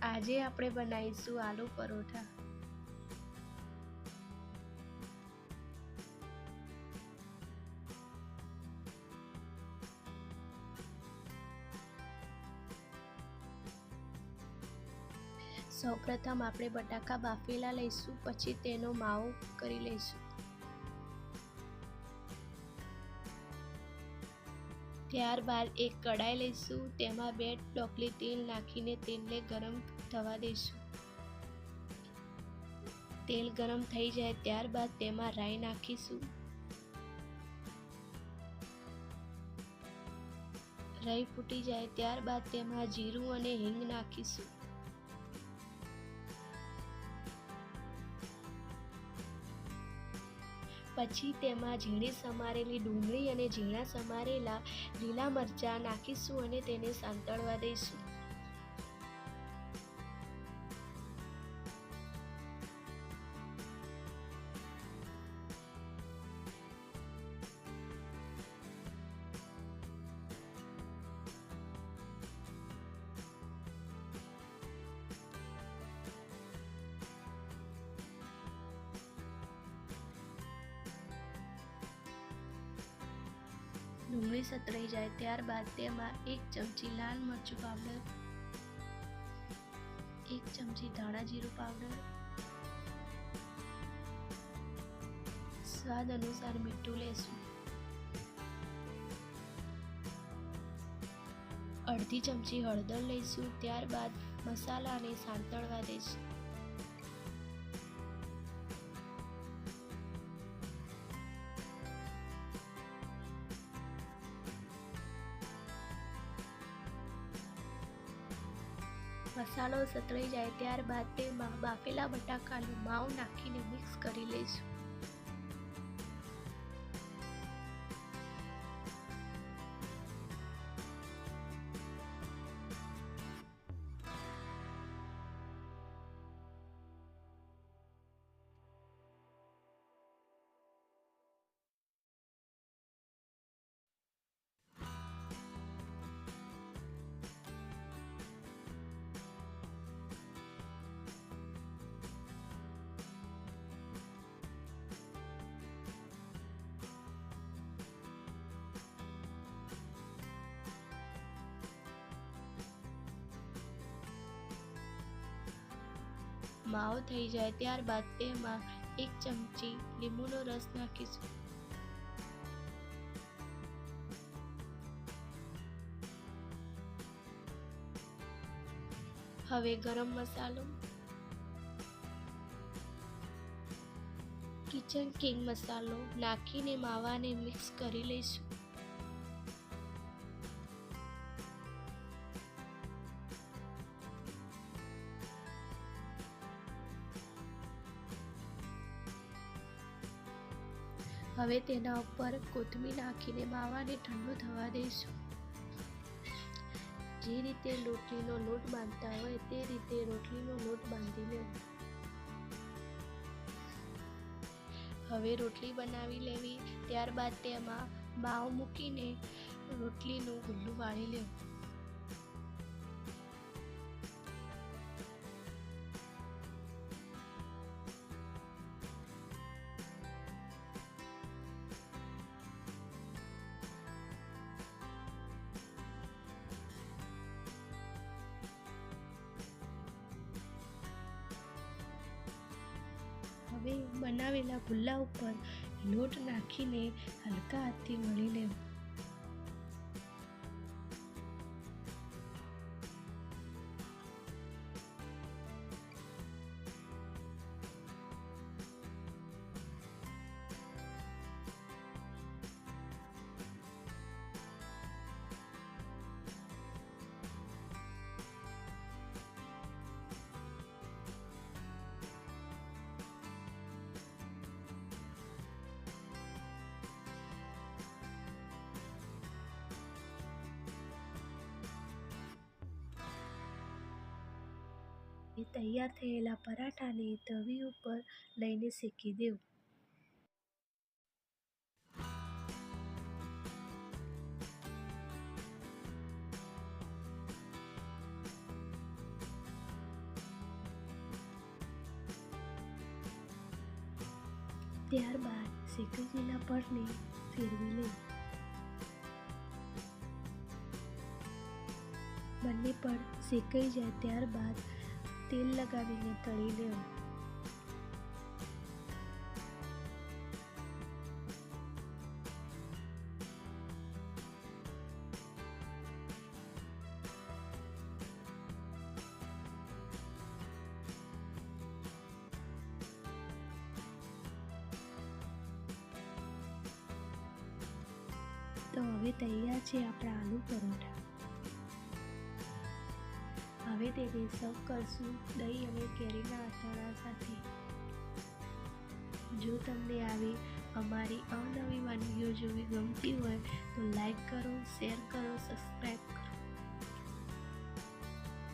આજે આપણે બનાવીશું આલુ પરોઠા। સૌપ્રથમ આપણે બટાકા બાફેલા લઈશું, પછી તેનો માવો કરી લઈશું। ત્યારબાદ એક કડાઈ લઈશું, તેમાં 2 ડોકલી તેલ નાખીને તેલને ગરમ થવા દઈશું। તેલ ગરમ થઈ જાય ત્યારબાદ તેમાં રાઈ નાખીશું। રાઈ ફૂટી જાય ત્યારબાદ તેમાં જીરું અને હિંગ નાખીશું। પછી તેમાં ઝીણી સમારેલી ડુંગળી અને ઝીણા સમારેલા લીલા મરચાં નાખીશું અને તેને સાંતળવા દઈશું। ડુંગળી સતળાઈ જાય ત્યારબાદ તેમાં 1 ચમચી લાલ મરચું પાવડર, 1 ચમચી ધાણા જીરું પાવડર, સ્વાદ અનુસાર મીઠું લેશું, અડધી ચમચી હળદર લઈશું। ત્યારબાદ મસાલાને સાંતળવા દઈશું। મસાલો સતળાઈ જાય ત્યારબાદ તેમાં બાફેલા બટાકાનો માવો નાખીને મિક્સ કરી લઈશું। માવો થઈ જાય ત્યારબાદ તેમાં 1 ચમચી લીંબુનો રસ નાખીશું। હવે ગરમ મસાલો, કિચન કિંગ મસાલો નાખીને માવાને મિક્સ કરી લઈશું। હવે તેના ઉપર કોથમીર નાખીને માવાને ઠંડુ થવા દઈશું। જે રીતે રોટલીનો લોટ બાંધતા હોય તે રીતે રોટલીનો લોટ બાંધી લેવો। હવે રોટલી બનાવી લેવી, ત્યારબાદ તેમાં માવો મૂકીને રોટલીનું ગુલ્લું વાળી લેવું। હવે બનાવેલા ગુલ્લા ઉપર લોટ નાખીને હલકા હાથથી મળી લેવું। એ તૈયાર થયેલા પરાઠાને તવી ઉપર લઈને શેકી દેવું। ત્યારબાદ શેકાયેલા પળને ફેરવી લેવું. બંને પળ શેકાઈ જાય ત્યારબાદ તેલ લગાવીને તળી લેવું. તો હવે તૈયાર છે આપણા આલુ પરોઠા. હવે તેને સર્વ કરશું દહીં અને કેરીના અથાણા સાથે. જો તમને આવી અમારી અવનવી વાનગીઓ જોવી ગમતી હોય તો લાઈક કરો, શેર કરો, સબસ્ક્રાઈબ